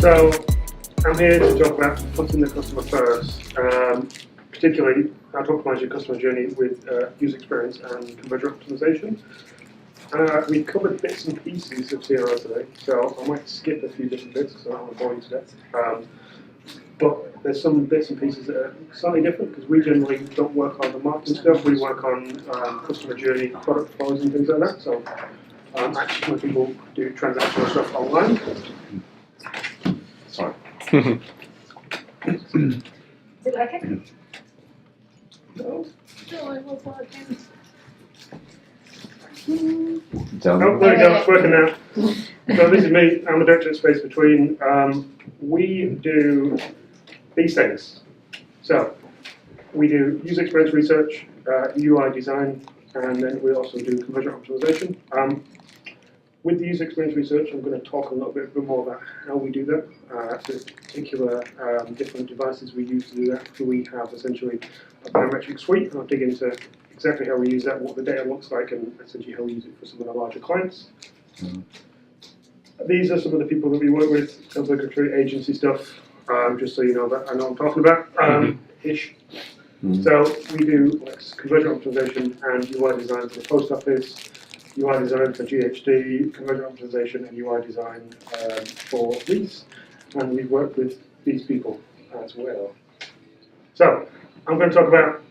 So I'm here to talk about putting the customer first, particularly how to optimize your customer journey with user experience and conversion optimization. We've covered bits and pieces of CRO today, so I might skip a few different bits because I don't want to bore you to death. But there's some bits and pieces that are slightly different because we generally don't work on the marketing stuff, we work on customer journey, product flows and things like that. So actually when people do transactional stuff online. Sorry. Is it working? No. No, it was working. Oh, there we go, it's working now. So this is me, I'm the director at Space Between. We do these things. So we do user experience research, UI design, and then we also do conversion optimization. With the user experience research, I'm going to talk a little bit more about how we do that, the particular different devices we use to do that. We have essentially a biometric suite, and I'll dig into exactly how we use that, what the data looks like, and essentially how we use it for some of the larger clients. These are some of the people that we work with, obligatory agency stuff, just so you know that I know what I'm talking about, ish. So we do conversion optimization and UI design for the post office, UI design for GHD, conversion optimization and UI design for these, and we work with these people as well. So I'm going to talk about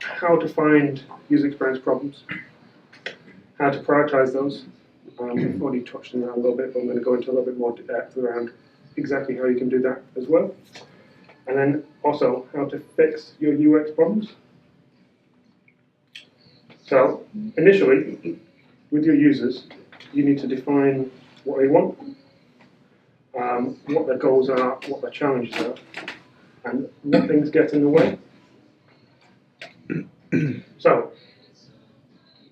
how to find user experience problems, how to prioritize those. We've already touched on that a little bit, but I'm going to go into a little bit more depth around exactly how you can do that as well. And then also how to fix your UX problems. So initially, with your users, you need to define what they want, what their goals are, what their challenges are, and what things get in the way. So,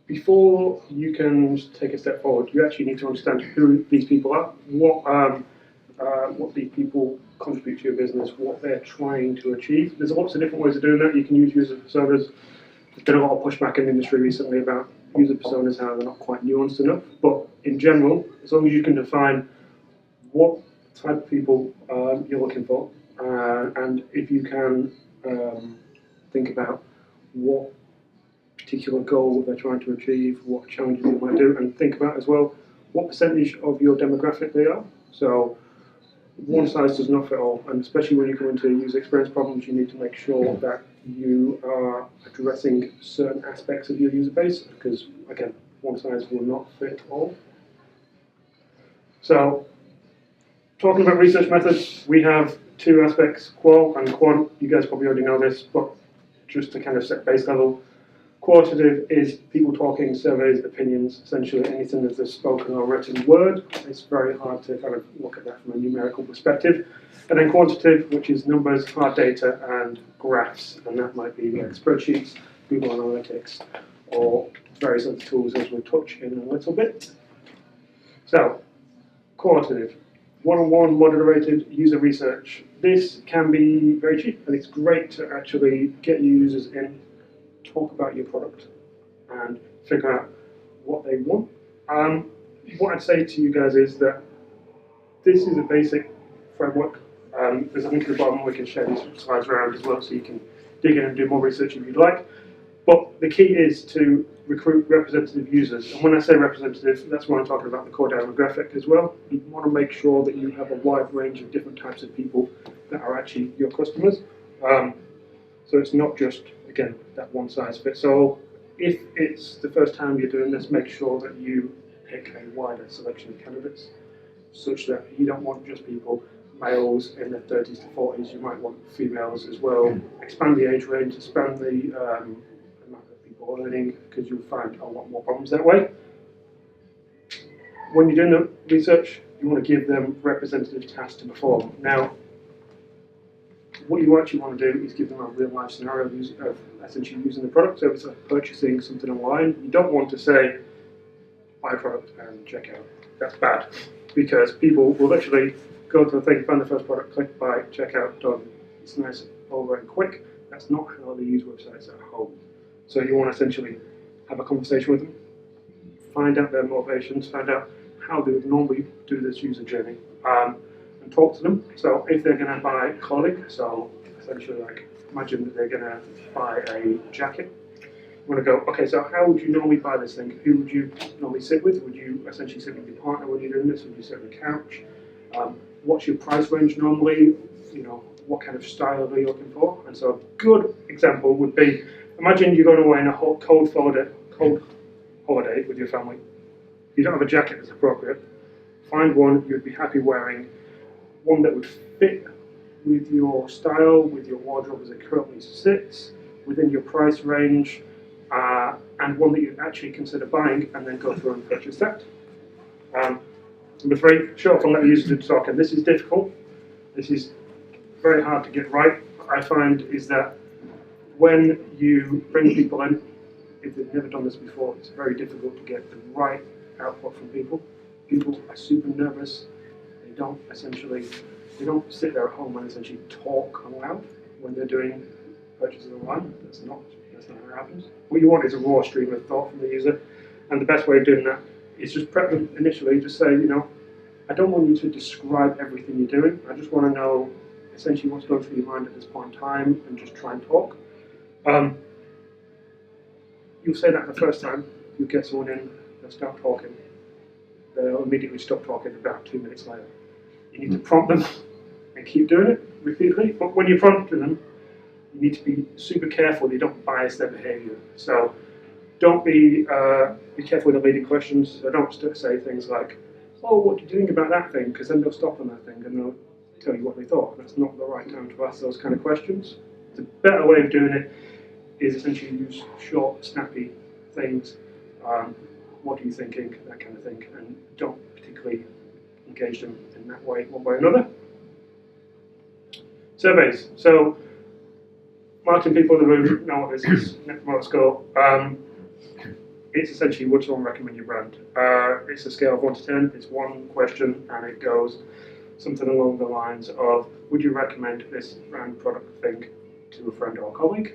before you can take a step forward, you actually need to understand who these people are, what these people contribute to your business, what they're trying to achieve. There's lots of different ways of doing that. You can use user personas. There's been a lot of pushback in the industry recently about user personas, how they're not quite nuanced enough. But in general, as long as you can define what type of people you're looking for, and if you can think about what particular goal they're trying to achieve, what challenges they might do, and think about as well what percentage of your demographic they are. So one size does not fit all, and especially when you go into user experience problems, you need to make sure that you are addressing certain aspects of your user base, because again, one size will not fit all. So, talking about research methods, we have two aspects, qual and quant. You guys probably already know this, but just to kind of set base level, qualitative is people talking, surveys, opinions, essentially anything that's a spoken or written word. It's very hard to kind of look at that from a numerical perspective. And then quantitative, which is numbers, hard data, and graphs. And that might be like spreadsheets, Google Analytics, or various other tools as we'll touch in a little bit. So, qualitative, one-on-one moderated user research. This can be very cheap, and it's great to actually get users in, talk about your product, and figure out what they want. What I'd say to you guys is that this is a basic framework. There's a link at the bottom. We can share these slides around as well, so you can dig in and do more research if you'd like. But the key is to recruit representative users. And when I say representative, that's when I'm talking about the core demographic as well. You want to make sure that you have a wide range of different types of people that are actually your customers. So it's not just, again, that one size fits all. If it's the first time you're doing this, make sure that you pick a wider selection of candidates, such that you don't want just people, males in their 30s to 40s, you might want females as well. Expand the age range, expand the amount of or learning, because you'll find a lot more problems that way. When you're doing the research, you want to give them representative tasks to perform. Now, what you actually want to do is give them a real-life scenario of essentially using the product. So if it's like purchasing something online, you don't want to say, buy a product and check out. That's bad, because people will literally go to the thing, find the first product, click buy, check out, done. It's nice, over and quick. That's not how they use websites at home. So you want to essentially have a conversation with them, find out their motivations, find out how they would normally do this user journey, and talk to them. So if they're going to buy clothing, so essentially like imagine that they're going to buy a jacket, you want to go, okay, so how would you normally buy this thing? Who would you normally sit with? Would you essentially sit with your partner when you're doing this? Would you sit on the couch? What's your price range normally? You know, what kind of style are you looking for? And so a good example would be, imagine you're going away on a cold holiday with your family. You don't have a jacket that's appropriate. Find one you'd be happy wearing, one that would fit with your style, with your wardrobe as it currently sits, within your price range, and one that you'd actually consider buying and then go through and purchase that. Number 3, show off and let the user do the talking. This is difficult. This is very hard to get right. What I find is that when you bring people in, if they've never done this before, it's very difficult to get the right output from people. People are super nervous. They don't sit there at home and essentially talk aloud when they're doing purchases online. That's not how it happens. What you want is a raw stream of thought from the user, and the best way of doing that is just prep them initially. Just say, you know, I don't want you to describe everything you're doing. I just want to know essentially what's going through your mind at this point in time, and just try and talk. You'll say that the first time. You get someone in, they'll start talking. They'll immediately stop talking about 2 minutes later. You need to prompt them and keep doing it repeatedly. But when you're prompting them, you need to be super careful that you don't bias their behaviour. So don't be careful with the leading questions. So don't say things like, oh, what do you think about that thing? Because then they'll stop on that thing and they'll tell you what they thought. That's not the right time to ask those kind of questions. The better way of doing it is essentially use short, snappy things. What are you thinking? That kind of thing. And don't particularly engage them in that way, one way or another. Surveys. So marketing people in the room know what this is. Net Promoter Score. It's essentially, would someone recommend your brand? It's a scale of 1 to 10. It's one question, and it goes something along the lines of, would you recommend this brand, product, thing to a friend or a colleague?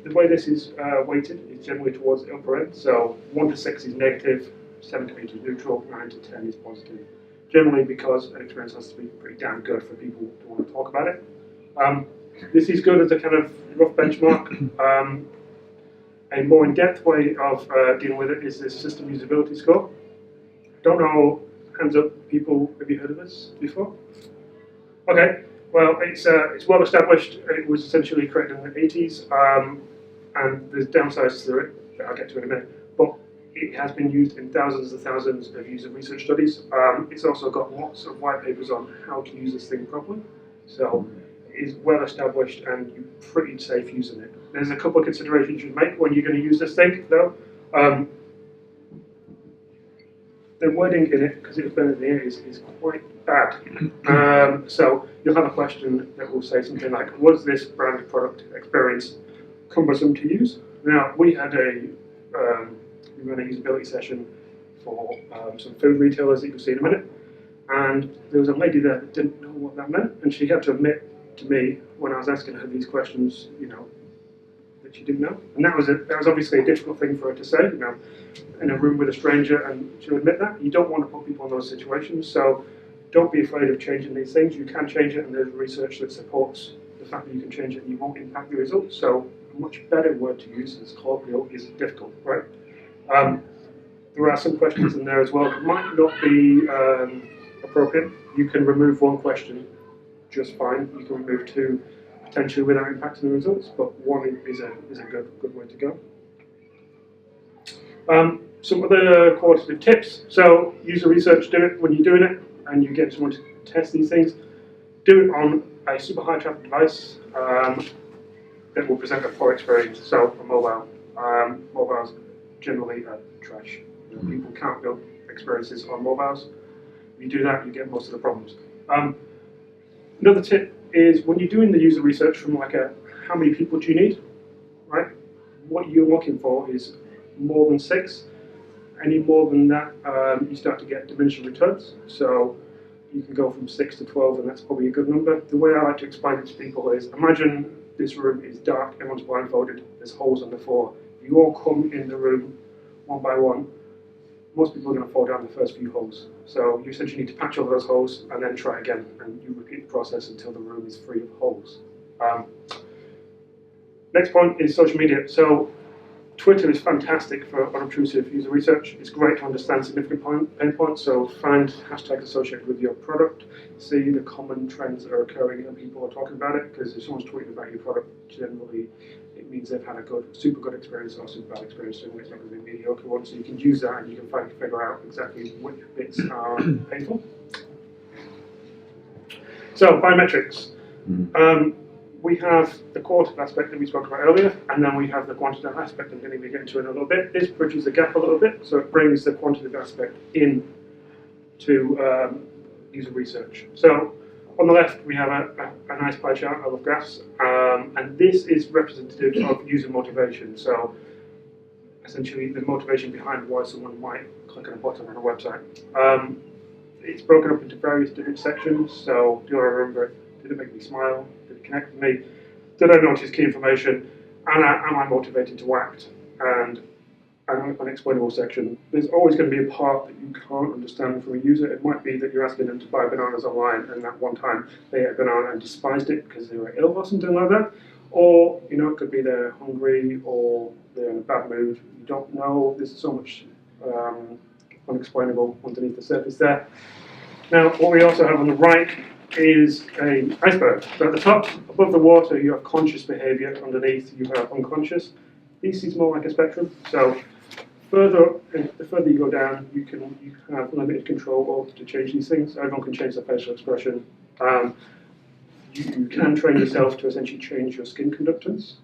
The way this is weighted is generally towards the upper end. So 1 to 6 is negative, 7 to 8 is neutral, 9 to 10 is positive. Generally because an experience has to be pretty damn good for people to want to talk about it. This is good as a kind of rough benchmark. A more in-depth way of dealing with it is this system usability score. Don't know, hands up, people, have you heard of this before? Okay, well, it's well established. It was essentially created in the 80s, and there's downsides to it that I'll get to in a minute. But it has been used in thousands and thousands of user research studies. It's also got lots of white papers on how to use this thing properly. So it is well established, and you're pretty safe using it. There's a couple of considerations you make when you're going to use this thing, though. The wording in it, because it was done in the 80s, is quite bad. So you'll have a question that will say something like, was this brand product experience cumbersome to use? Now, we ran a usability session for some food retailers that you'll see in a minute, and there was a lady there that didn't know what that meant, and she had to admit to me when I was asking her these questions, you know, that she didn't know. And that was obviously a difficult thing for her to say, you know, in a room with a stranger, and to admit that. You don't want to put people in those situations, so don't be afraid of changing these things. You can change it, and there's research that supports the fact that you can change it and you won't impact the results. So a much better word to use is colloquial is difficult, right? There are some questions in there as well that might not be appropriate. You can remove one question just fine. You can remove 2 potentially without impacting the results, but 1 is a good way to go. Some other qualitative tips. So user research, do it when you're doing it and you get someone to test these things. Do it on a super high traffic device. that will present a poor experience. So a mobiles generally are trash. People can't build experiences on mobiles. If you do that, you get most of the problems. Another tip is when you're doing the user research from like how many people do you need, right? What you're looking for is more than 6. Any more than that, you start to get diminishing returns. So you can go from 6 to 12, and that's probably a good number. The way I like to explain it to people is, imagine this room is dark, everyone's blindfolded, there's holes on the floor. If you all come in the room one by one, most people are going to fall down the first few holes. So you essentially need to patch over those holes and then try again, and you repeat the process until the room is free of holes. Next point is social media. So Twitter is fantastic for unobtrusive user research. It's great to understand significant pain points, so find hashtags associated with your product, see the common trends that are occurring and people are talking about it, because if someone's tweeting about your product, generally it means they've had a super good experience or super bad experience, so it's not going to be a mediocre one, so you can use that and you can figure out exactly which bits are painful. So, biometrics. We have the qualitative aspect that we spoke about earlier, and then we have the quantitative aspect I'm going to get into in a little bit. This bridges the gap a little bit, so it brings the quantitative aspect in to user research. So on the left, we have a nice pie chart of graphs, and this is representative of user motivation. So essentially the motivation behind why someone might click on a button on a website. It's broken up into various different sections, so do I remember it? Did it make me smile? Did it connect with me? Did I notice key information? And am I motivated to act? And an unexplainable section. There's always going to be a part that you can't understand from a user. It might be that you're asking them to buy bananas online, and that one time they ate a banana and despised it because they were ill or something like that. Or, you know, it could be they're hungry or they're in a bad mood. You don't know. There's so much unexplainable underneath the surface there. Now, what we also have on the right is an iceberg. So at the top, above the water, you have conscious behavior. Underneath, you have unconscious. This is more like a spectrum. So the further you go down, you have limited control to change these things. Everyone can change their facial expression. You can train yourself to essentially change your skin conductance.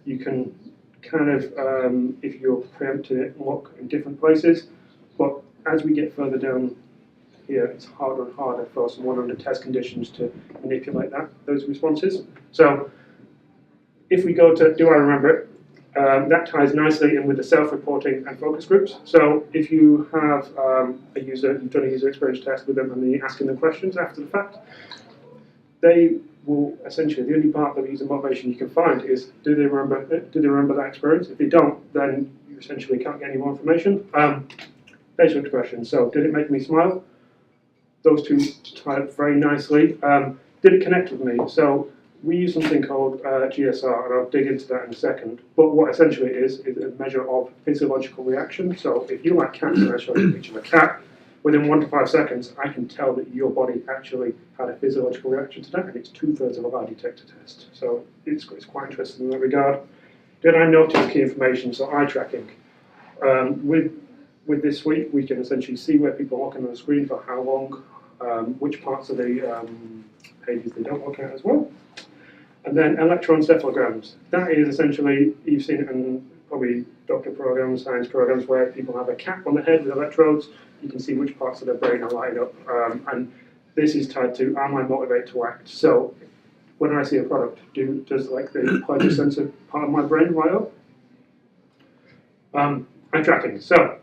You can kind of, if you're preempting it, look in different places. But as we get further down here, it's harder and harder for someone under test conditions to manipulate those responses. So if we go to do I remember it, that ties nicely in with the self-reporting and focus groups. So if you have a user, you've done a user experience test with them and then you're asking them questions after the fact, they will essentially, the only part of user motivation you can find is, do they remember that experience? If they don't, then you essentially can't get any more information. Facial expression, so did it make me smile? Those two tie up very nicely. Did it connect with me? So we use something called GSR, and I'll dig into that in a second. But what essentially it is a measure of physiological reaction. So if you like cats and I show you a picture of a cat, within 1 to 5 seconds, I can tell that your body actually had a physiological reaction to that, and it's 2/3 of a lie detector test. So it's quite interesting in that regard. Did I notice key information? So eye tracking. With this suite, we can essentially see where people are looking on the screen for how long, which parts of the pages they don't look at as well. And then electroencephalograms. That is essentially, you've seen it in probably doctor programs, science programs, where people have a cap on the head with electrodes. You can see which parts of their brain are lighting up. And this is tied to, am I motivated to act? So when I see a product, does like the pleasure sensor part of my brain light up? Eye tracking. So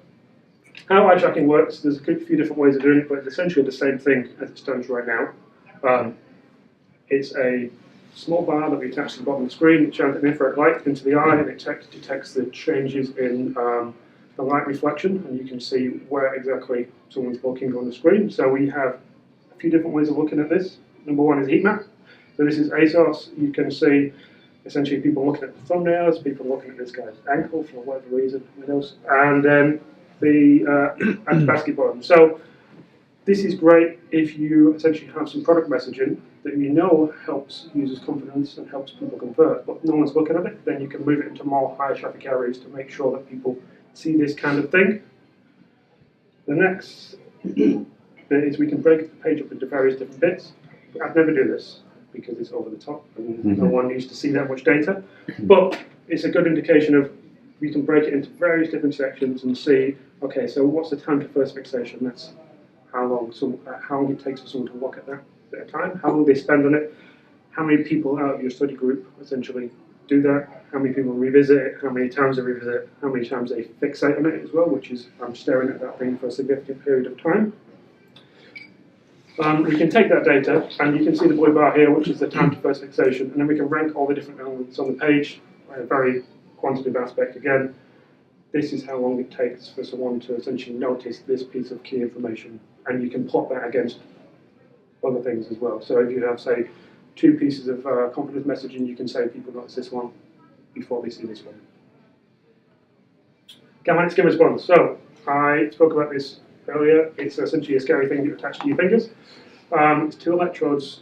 how eye tracking works, there's a few different ways of doing it, but it's essentially the same thing as it stands right now. It's a small bar that we attach to the bottom of the screen. It shines an infrared light into the eye, and it detects the changes in the light reflection, and you can see where exactly someone's looking on the screen. So we have a few different ways of looking at this. Number one is heat map. So this is ASOS. You can see essentially people looking at the thumbnails, people looking at this guy's ankle for whatever reason, and then the anti-basket button. So this is great if you essentially have some product messaging that you know helps users' confidence and helps people convert, but no one's looking at it. Then you can move it into more high traffic areas to make sure that people see this kind of thing. The next bit is we can break the page up into various different bits. I'd never do this. because it's over the top and no one needs to see that much data. But it's a good indication of, we can break it into various different sections and see, okay, so what's the time to first fixation? That's how long it takes for someone to look at that at a time, how long they spend on it, how many people out of your study group essentially do that, how many people revisit it, how many times they revisit it, how many times they fixate on it as well, which is, I'm staring at that thing for a significant period of time. We can take that data, and you can see the blue bar here, which is the time to first fixation, and then we can rank all the different elements on the page, a very quantitative aspect again. This is how long it takes for someone to essentially notice this piece of key information, and you can plot that against other things as well. So if you have, say, 2 pieces of confidence messaging, you can say people notice this one before they see this one. Gamma skin response. So I spoke about this earlier. It's essentially a scary thing you attach to your fingers. It's 2 electrodes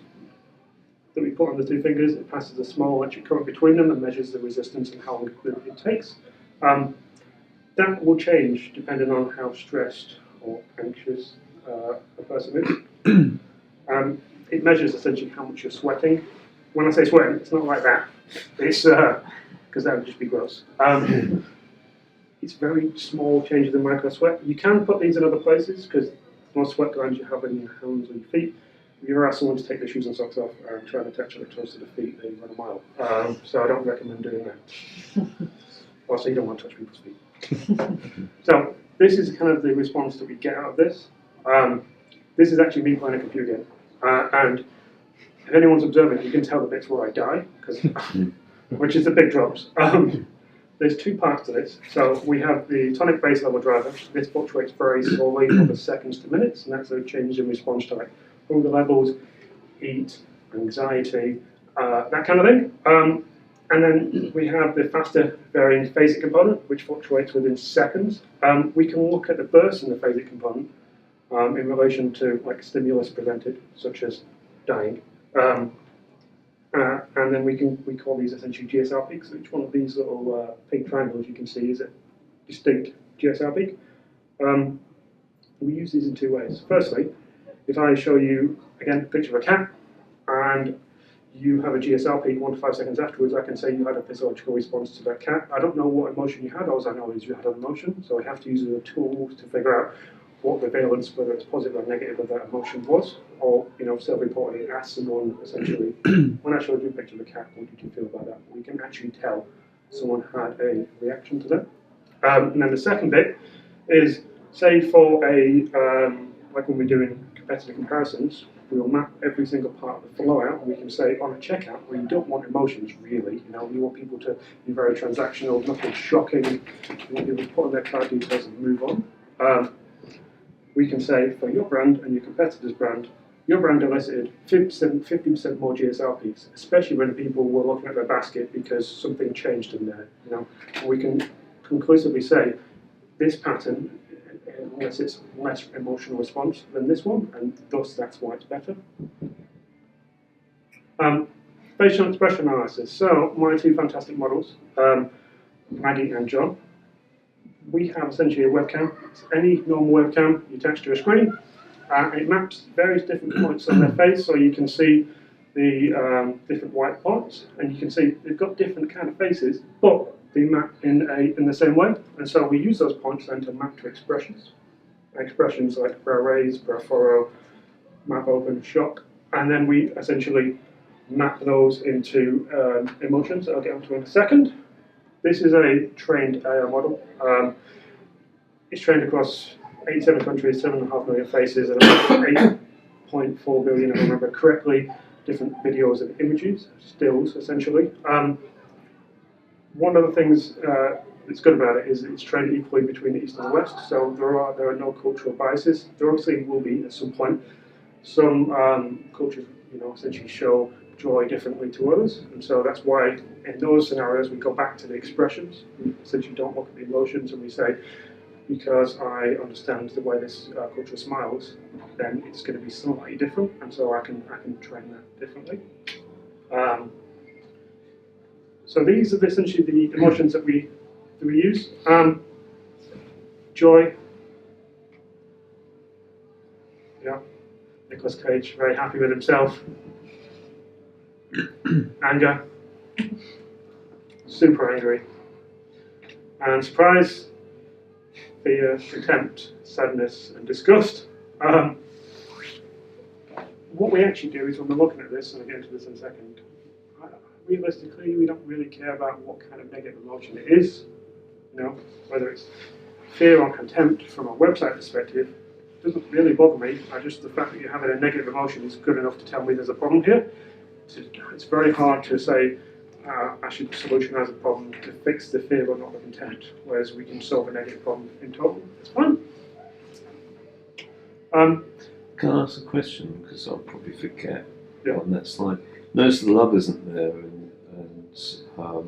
that we put on the 2 fingers. It passes a small electric current between them and measures the resistance and how long it takes. That will change depending on how stressed or anxious a person is. It measures essentially how much you're sweating. When I say sweating, it's not like that. It's because that would just be gross. It's very small changes in micro sweat. You can put these in other places because most sweat glands you have in your hands or your feet. If you ever ask someone to take their shoes and socks off and try to attach electrodes to the feet, they run a mile. So I don't recommend doing that. Also, you don't want to touch people's feet. So this is kind of the response that we get out of this. This is actually me playing a computer game. And if anyone's observing, you can tell the bits where I die, which is the big drops. There's 2 parts to this. So we have the tonic base level driver. This fluctuates very slowly over seconds to minutes, and that's a change in response time. Hunger levels, heat, anxiety, that kind of thing. And then we have the faster varying phasic component, which fluctuates within seconds. We can look at the burst in the phasic component in relation to like stimulus presented, such as dying. And then we call these essentially GSR peaks. Each one of these little pink triangles you can see is a distinct GSR peak. We use these in 2 ways. Firstly, if I show you, again, a picture of a cat, and you have a GSR peak 1 to 5 seconds afterwards, I can say you had a physiological response to that cat. I don't know what emotion you had, all I know is you had an emotion, so I have to use a tool to figure out what the valence, whether it's positive or negative, of that emotion was, or self-reporting, ask someone essentially, when I showed you a picture of a cat, what did you feel about that? We can actually tell someone had a reaction to that. And then the second bit is, say for like when we're doing competitive comparisons, we'll map every single part of the flow out, and we can say on a checkout, where you don't want emotions really, you want people to be very transactional, nothing shocking, you want people to put in their card details and move on. We can say for your brand and your competitor's brand, your brand elicited 50% more GSR peaks, especially when people were looking at their basket because something changed in there. We can conclusively say this pattern elicits less emotional response than this one, and thus that's why it's better. Facial expression analysis. So my 2 fantastic models, Maggie and John. We have essentially a webcam. It's any normal webcam you attach to a screen, and it maps various different points on their face, so you can see the different white points, and you can see they've got different kind of faces, but they map in the same way. And so we use those points then to map to expressions. Expressions like brow raise, brow furrow, map open, shock, and then we essentially map those into emotions that I'll get onto in a second. This is a trained AI model. It's trained across 87 countries, 7.5 million faces, and about 8.4 billion, if I remember correctly, different videos and images, stills essentially. One of the things that's good about it is it's trained equally between the East and the West, so there are no cultural biases. There obviously will be at some point. Some cultures, essentially show joy differently to others, and so that's why in those scenarios we go back to the expressions. We essentially don't look at the emotions, and we say, because I understand the way this culture smiles, then it's going to be slightly different, and so I can train that differently. So these are essentially the emotions that we use. Joy. Yeah, Nicolas Cage, very happy with himself. anger, super angry, and surprise, fear, contempt, sadness, and disgust. What we actually do is when we're looking at this, and I'll get into this in a second, realistically, we don't really care about what kind of negative emotion it is. You know, whether it's fear or contempt from a website perspective, doesn't really bother me. Just the fact that you're having a negative emotion is good enough to tell me there's a problem here. It's very hard to say I should solutionize a problem to fix the fear but not the contempt, whereas we can solve a negative problem in total. It's fine. Can I ask a question? Because I'll probably forget Yeah. on that slide. Notice the love isn't there, and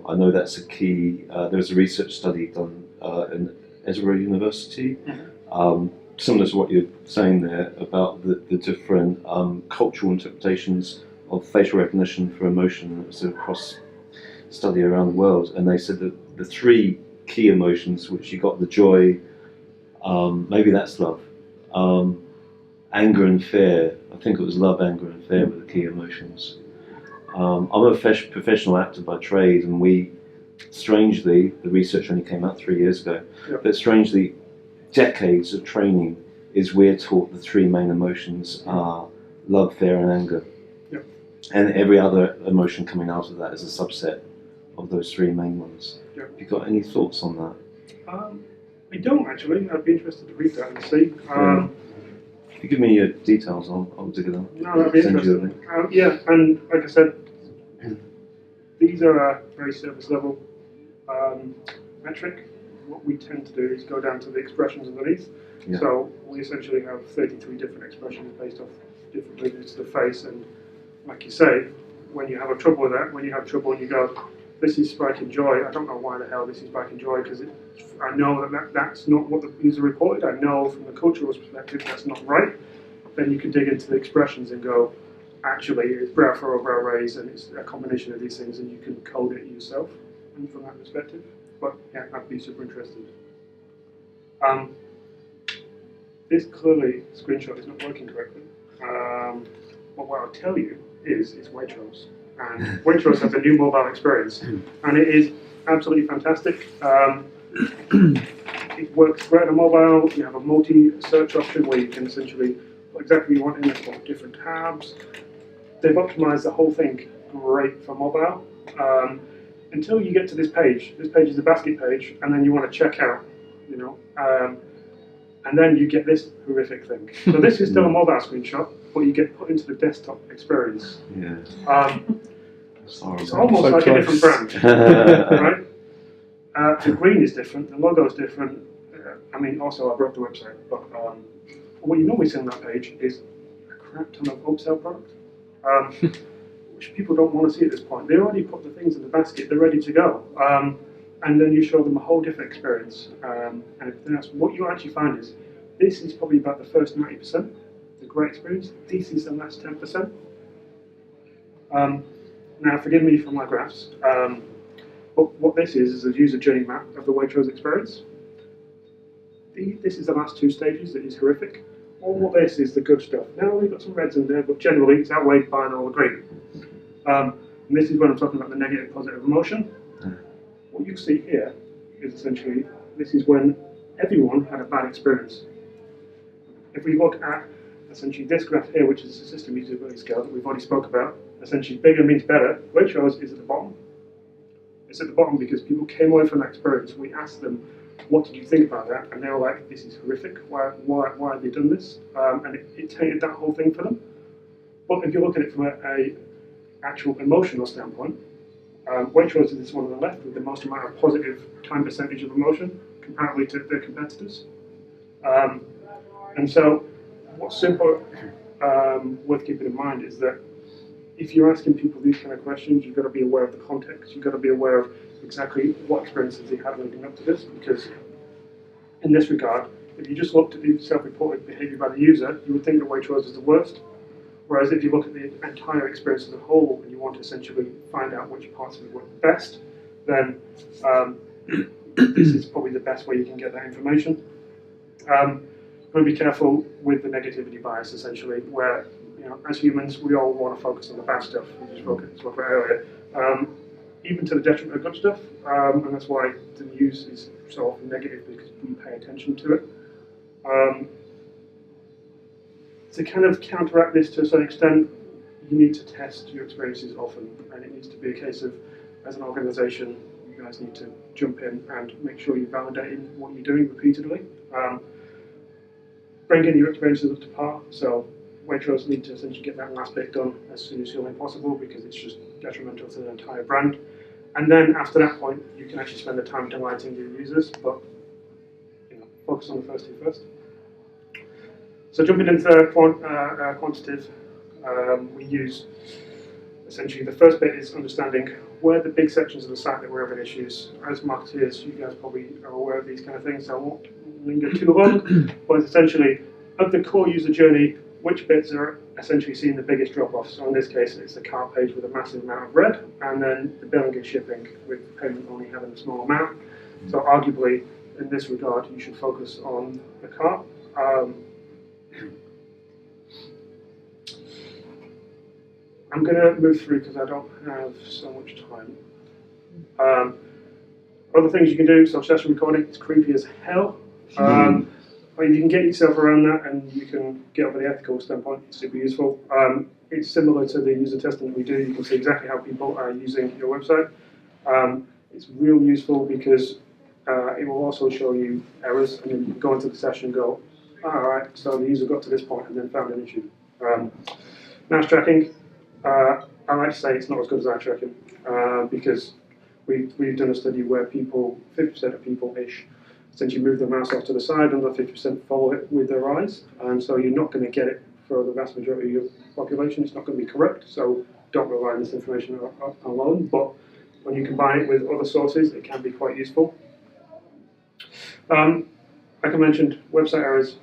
I know that's a key. There's a research study done in Edinburgh University, similar to what you're saying there about the different cultural interpretations of facial recognition for emotion. It was a cross study around the world, and they said that the three key emotions, which you got the joy, maybe that's love, anger and fear. I think it was love, anger and fear were the key emotions. I'm a professional actor by trade, and we, strangely, the research only came out 3 years ago, but strangely, decades of training is we're taught the three main emotions are love, fear and anger. Yep. And every other emotion coming out of that is a subset of those three main ones. Yep. Have you got any thoughts on that? I don't actually. I'd be interested to read that and see. If you give me your details, I'll dig it up. No, that'd be Send you a interesting. link. Yeah, and like I said, these are very surface level metric. What we tend to do is go down to the expressions underneath. Yeah. So we essentially have 33 different expressions based off different movements to the face, and like you say, when you have a trouble with that, when you have trouble and you go, this is spiking joy, I don't know why the hell this is spiking joy, because I know that's not what the user reported, I know from the cultural perspective that's not right. Then you can dig into the expressions and go, actually it's brow furrow, brow raise, and it's a combination of these things, and you can code it yourself and from that perspective. But yeah, I'd be super interested. This clearly screenshot is not working correctly. But what I'll tell you is it's Waitrose. And Waitrose has a new mobile experience, and it is absolutely fantastic. It works great on mobile. You have a multi-search option where you can essentially put exactly what you want in there, put different tabs. They've optimized the whole thing great for mobile. Until you get to this page. This page is a basket page, and then you want to check out, you know, and then you get this horrific thing. So this is still a mobile screenshot, but you get put into the desktop experience. Yeah. It's almost so like close. A different brand, right? The green is different, the logo is different. I mean, also I broke the website, but what you normally see on that page is a crap ton of upsell product, which people don't want to see at this point. They already put the things in the basket, they're ready to go. And then you show them a whole different experience. And everything else. What you actually find is, this is probably about the first 90%, the great experience. This is the last 10%. Now, forgive me for my graphs, but what this is a user journey map of the Waitrose experience. This is the last two stages that is horrific. All this is the good stuff. Now, we've got some reds in there, but generally it's outweighed by all the green. And this is when I'm talking about the negative positive emotion. What you see here is essentially, this is when everyone had a bad experience. If we look at essentially this graph here, which is a system usability scale that we've already spoke about, essentially bigger means better. Waitrose is at the bottom. It's at the bottom because people came away from that experience. We asked them, what did you think about that? And they were like, this is horrific. Why have they done this? And it tainted that whole thing for them. But if you look at it from a actual emotional standpoint, Waitrose is this one on the left with the most amount of positive time percentage of emotion comparatively to their competitors. And so what's super worth keeping in mind is that if you're asking people these kind of questions, you've got to be aware of the context. You've got to be aware of exactly what experiences they had leading up to this, because in this regard, if you just looked at the self-reported behavior by the user, you would think that Waitrose is the worst. Whereas if you look at the entire experience as a whole and you want to essentially find out which parts of it work best, then this is probably the best way you can get that information. Got to be careful with the negativity bias, essentially, where as humans, we all want to focus on the bad stuff. We just spoke about earlier, even to the detriment of good stuff, and that's why the news is so often negative because we pay attention to it. To kind of counteract this to a certain extent, you need to test your experiences often, and it needs to be a case of, as an organisation, you guys need to jump in and make sure you're validating what you're doing repeatedly. Bringing your experiences up to par, so Waitrose need to essentially get that last bit done as soon as humanly possible because it's just detrimental to the entire brand. And then after that point, you can actually spend the time delighting your users, but focus on the first two first. So jumping into quantitative, we use essentially the first bit is understanding where the big sections of the site that we're having issues. As marketers, you guys probably are aware of these kind of things, so I won't linger too long, but it's essentially of the core user journey, which bits are essentially seeing the biggest drop-offs. So in this case, it's the cart page with a massive amount of red, and then the billing and shipping with payment only having a small amount. So arguably, in this regard, you should focus on the cart. I'm going to move through because I don't have so much time. Other things you can do, so session recording, it's creepy as hell. But you can get yourself around that and you can get over the ethical standpoint, it's super useful. It's similar to the user testing that we do, you can see exactly how people are using your website. It's real useful because it will also show you errors, and then you can go into the session and go, alright, so the user got to this point and then found an issue. Mouse tracking, I like to say it's not as good as eye tracking because we've done a study where 50% of people-ish, essentially move their mouse off to the side and the 50% follow it with their eyes. And so you're not going to get it for the vast majority of your population. It's not going to be correct, so don't rely on this information alone. But when you combine it with other sources, it can be quite useful. Like I mentioned, website errors.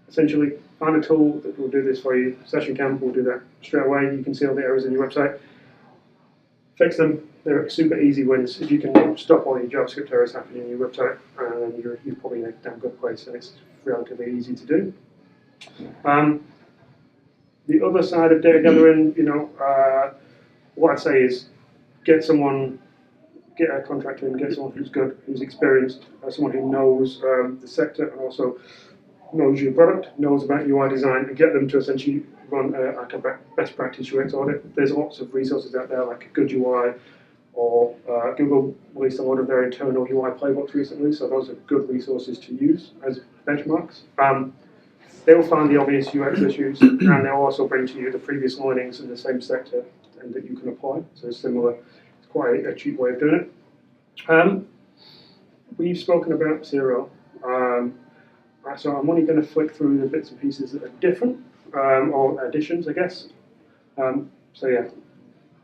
Essentially, find a tool that will do this for you. Session Camp will do that straight away. You can see all the errors in your website. Fix them. They're super easy wins. If you can stop all your JavaScript errors happening in your website, then you're probably in a damn good place, and it's relatively easy to do. The other side of data gathering, what I'd say is get a contractor in, get someone who's good, who's experienced, someone who knows the sector and also knows your product, knows about UI design, and get them to essentially run a best practice UX audit. There's lots of resources out there like Good UI, or Google released a lot of their internal UI playbooks recently, so those are good resources to use as benchmarks. They will find the obvious UX issues, and they'll also bring to you the previous learnings in the same sector and that you can apply. So it's similar. It's quite a cheap way of doing it. We've spoken about Zero. So I'm only going to flick through the bits and pieces that are different, or additions, I guess. So yeah,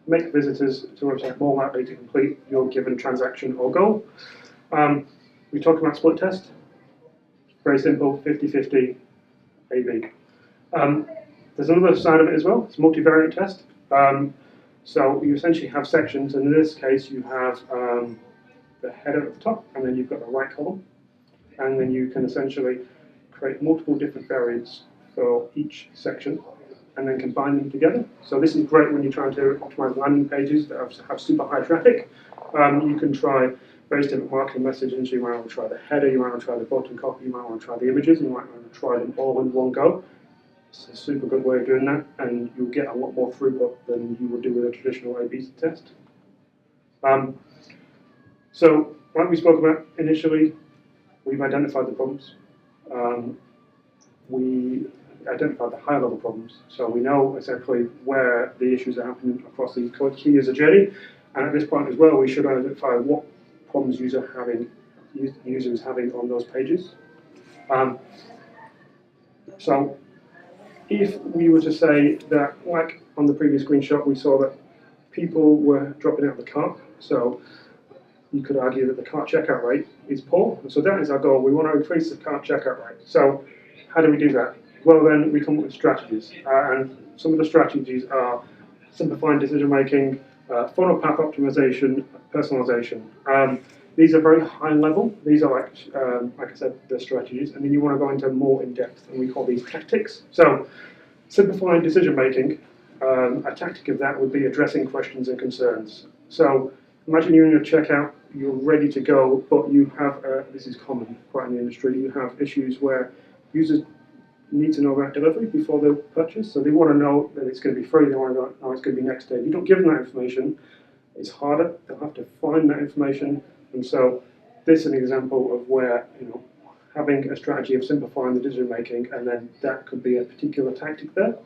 make visitors to a website more likely to complete your given transaction or goal. We talked about split test. Very simple, 50-50 A/B. There's another side of it as well. It's multivariate test. So you essentially have sections, and in this case you have the header at the top, and then you've got the right column. And then you can essentially create multiple different variants for each section and then combine them together. So this is great when you're trying to optimize landing pages that have super high traffic. You can try various different marketing messages. You might want to try the header, you might want to try the bottom copy, you might want to try the images, you might want to try them all in one go. It's a super good way of doing that, and you'll get a lot more throughput than you would do with a traditional A/B test. So like we spoke about initially, we've identified the problems. We identified the high-level problems, so we know exactly where the issues are happening across the key user journey. And at this point as well, we should identify what problems users having on those pages. So if we were to say that, like on the previous screenshot, we saw that people were dropping out of the cart, so you could argue that the cart checkout rate is poor. So that is our goal. We want to increase the cart checkout rate. So how do we do that? Well, then we come up with strategies. And some of the strategies are simplifying decision making, funnel path optimization, personalization. These are very high level. These are like I said, the strategies. And then you want to go into more in depth, and we call these tactics. So Simplifying decision making, a tactic of that would be addressing questions and concerns. So imagine you're in your checkout, you're ready to go, but you have, this is common quite in the industry, you have issues where users need to know about delivery before they purchase. So they want to know that it's going to be free, they want to know it's going to be next day. If you don't give them that information, it's harder, they'll have to find that information. And so this is an example of where, having a strategy of simplifying the decision making, and then that could be a particular tactic there.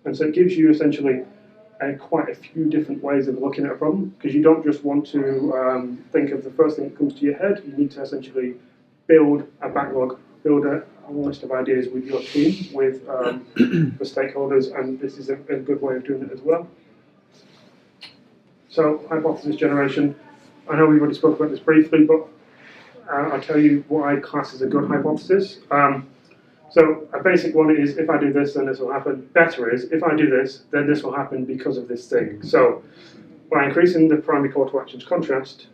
And so it gives you essentially quite a few different ways of looking at a problem, because you don't just want to think of the first thing that comes to your head. You need to essentially build a backlog, build a list of ideas with your team, with the stakeholders, and this is a good way of doing it as well. So hypothesis generation, I know we've already spoke about this briefly, but I'll tell you what I class as a good hypothesis. So a basic one is, if I do this, then this will happen. Better is, if I do this, then this will happen because of this thing. So by increasing the primary call to actions contrast,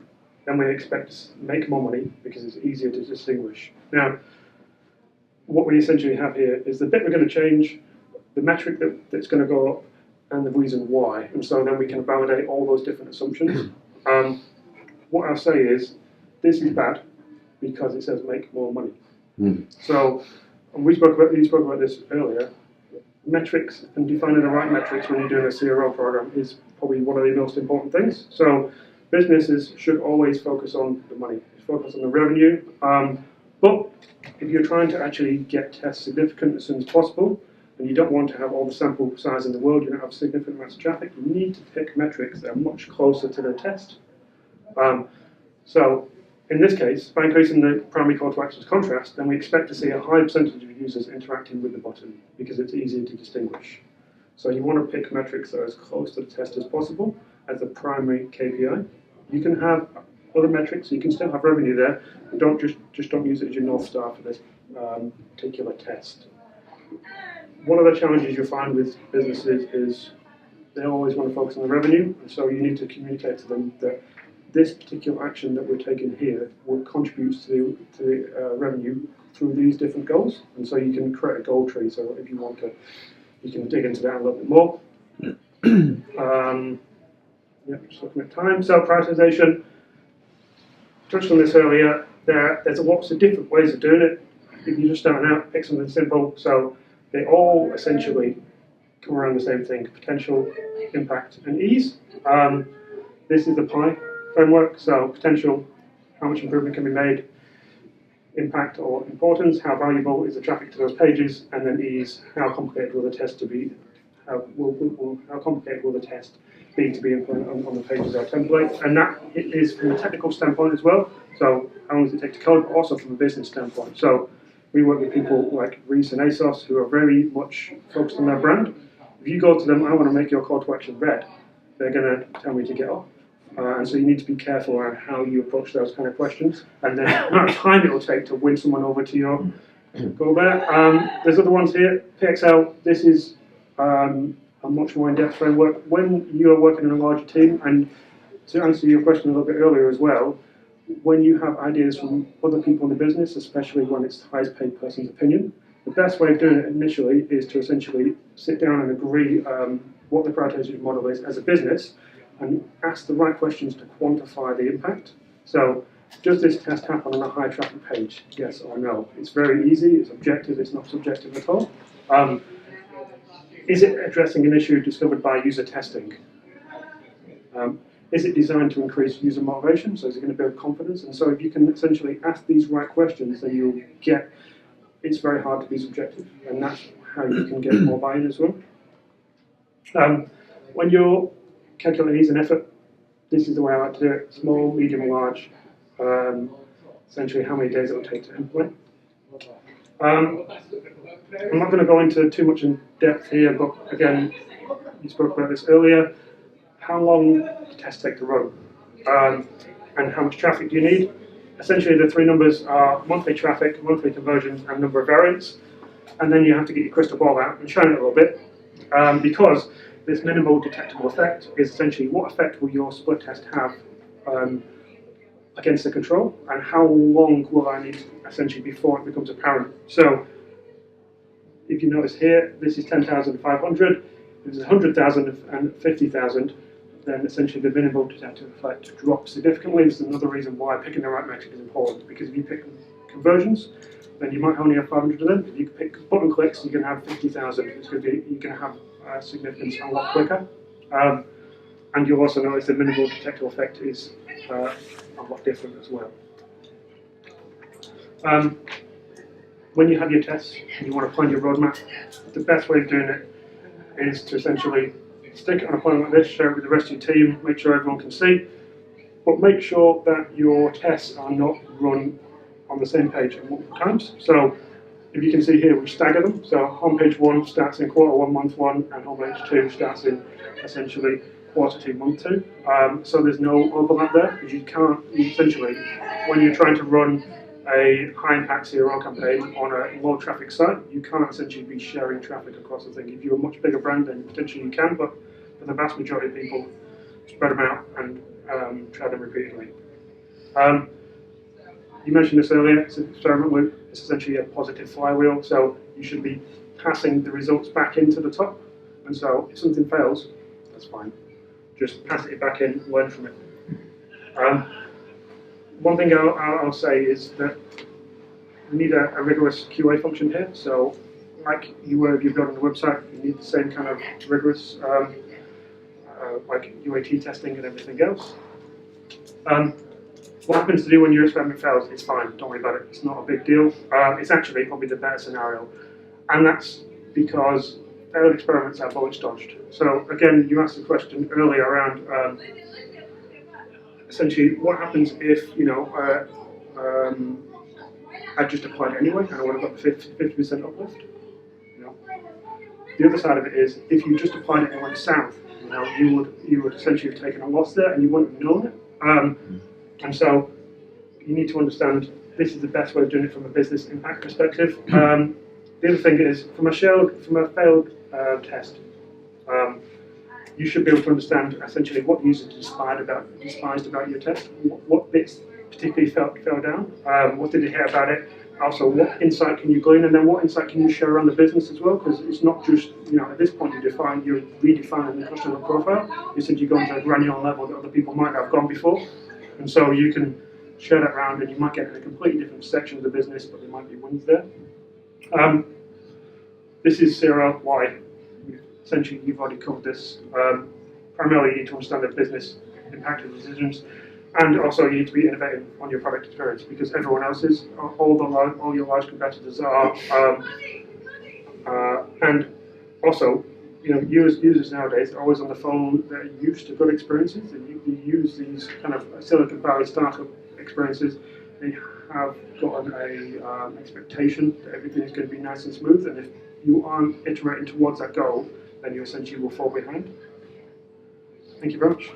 then we expect to make more money because it's easier to distinguish. Now, what we essentially have here is the bit we're going to change, the metric that's going to go up, and the reason why. And so then we can validate all those different assumptions. What I'll say is, this is bad because it says make more money. So, and you spoke about this earlier, metrics and defining the right metrics when you're doing a CRO program is probably one of the most important things. So businesses should always focus on the money, focus on the revenue. But if you're trying to actually get tests significant as soon as possible, and you don't want to have all the sample size in the world, you don't have significant amounts of traffic, you need to pick metrics that are much closer to the test. So in this case, by increasing the primary call to actions contrast, then we expect to see a high percentage of users interacting with the button because it's easier to distinguish. So you want to pick metrics that are as close to the test as possible as the primary KPI. You can have other metrics, you can still have revenue there, but don't use it as your North Star for this particular test. One of the challenges you'll find with businesses is they always want to focus on the revenue, and so you need to communicate to them that this particular action that we're taking here will contribute to the revenue through these different goals. And so you can create a goal tree. So if you want to, you can dig into that a little bit more. Just looking at time. So prioritization, touched on this earlier. There's lots of different ways of doing it. If you're just starting out, pick something simple. So they all essentially come around the same thing: potential, impact, and ease. This is the pie framework, so potential, how much improvement can be made, impact or importance, how valuable is the traffic to those pages, and then ease, how complicated will the test be to be implemented on the pages or template, and that is from a technical standpoint as well. So how long does it take to code, but also from a business standpoint. So we work with people like Reese and ASOS who are very much focused on their brand. If you go to them, I want to make your call to action red, they're going to tell me to get off. And so you need to be careful around how you approach those kind of questions, and then the amount of time it will take to win someone over to your goal there. There's other ones here. PXL, this is a much more in-depth framework. When you are working in a larger team, and to answer your question a little bit earlier as well, when you have ideas from other people in the business, especially when it's the highest paid person's opinion, the best way of doing it initially is to essentially sit down and agree what the prioritization model is as a business, and ask the right questions to quantify the impact. So, does this test happen on a high traffic page? Yes or no? It's very easy, it's objective, it's not subjective at all. Is it addressing an issue discovered by user testing? Is it designed to increase user motivation? So is it going to build confidence? And so if you can essentially ask these right questions, then you'll get, it's very hard to be subjective, and that's how you can get more buy-in as well. When you're calculate ease and effort, this is the way I like to do it: small, medium, large. Essentially, how many days it will take to implement. I'm not going to go into too much in depth here, but again, you spoke about this earlier. How long does the test take to run, and how much traffic do you need? Essentially, the three numbers are monthly traffic, monthly conversions, and number of variants. And then you have to get your crystal ball out and shine it a little bit, because this minimal detectable effect is essentially what effect will your split test have against the control, and how long will I need essentially before it becomes apparent. So if you notice here, this is 10,500. If it's 100,000 and 50,000, then essentially the minimal detected effect drops significantly. This is another reason why picking the right metric is important, because if you pick conversions, then you might only have 500 of them. If you pick button clicks, you're going to have 50,000. You're going to have significance a lot quicker. And you'll also notice the minimal detectable effect is a lot different as well. When you have your tests and you want to plan your roadmap, the best way of doing it is to essentially stick it on a plan like this, share it with the rest of your team, make sure everyone can see, but make sure that your tests are not run on the same page multiple times. So if you can see here, we stagger them. So homepage 1 starts in quarter 1, month 1, and homepage 2 starts in essentially quarter 2, month 2. So there's no overlap there, because you can't, essentially, when you're trying to run a high impact CRO campaign on a low traffic site, you can't essentially be sharing traffic across the thing. If you're a much bigger brand, then potentially you can, but for the vast majority of people, spread them out and try them repeatedly. You mentioned this earlier, it's an experiment with, it's essentially a positive flywheel, so you should be passing the results back into the top, and so if something fails, that's fine. Just pass it back in, learn from it. One thing I'll say is that we need a rigorous QA function here. So, like you were if you're building a website, you need the same kind of rigorous, like UAT testing and everything else. What happens to do when your experiment fails? It's fine. Don't worry about it. It's not a big deal. It's actually probably the better scenario, and that's because failed experiments are bullets dodged. So again, you asked the question earlier around. Essentially, what happens if I just applied anyway and I would have got the 50% uplift? The other side of it is if you just applied it and went south, you would essentially have taken a loss there and you wouldn't have known it. And so you need to understand this is the best way of doing it from a business impact perspective. The other thing is from a failed test. You should be able to understand essentially what users despised about your test, what bits particularly fell down, what did they hate about it, also what insight can you glean, and then what insight can you share around the business as well, because it's not just, at this point you're redefining the customer profile, you're simply going to a granular level that other people might have gone before, and so you can share that around and you might get in a completely different section of the business, but there might be wins there. This is CRO, why? Essentially, you've already covered this. Primarily, you need to understand the business impact of decisions, and also you need to be innovative on your product experience because everyone else is. All your large competitors are, and also, users nowadays are always on the phone. They're used to good experiences. They use these kind of Silicon Valley startup experiences. They have gotten a expectation that everything is going to be nice and smooth, and if you aren't iterating towards that goal, then you essentially will fall behind. Thank you very much.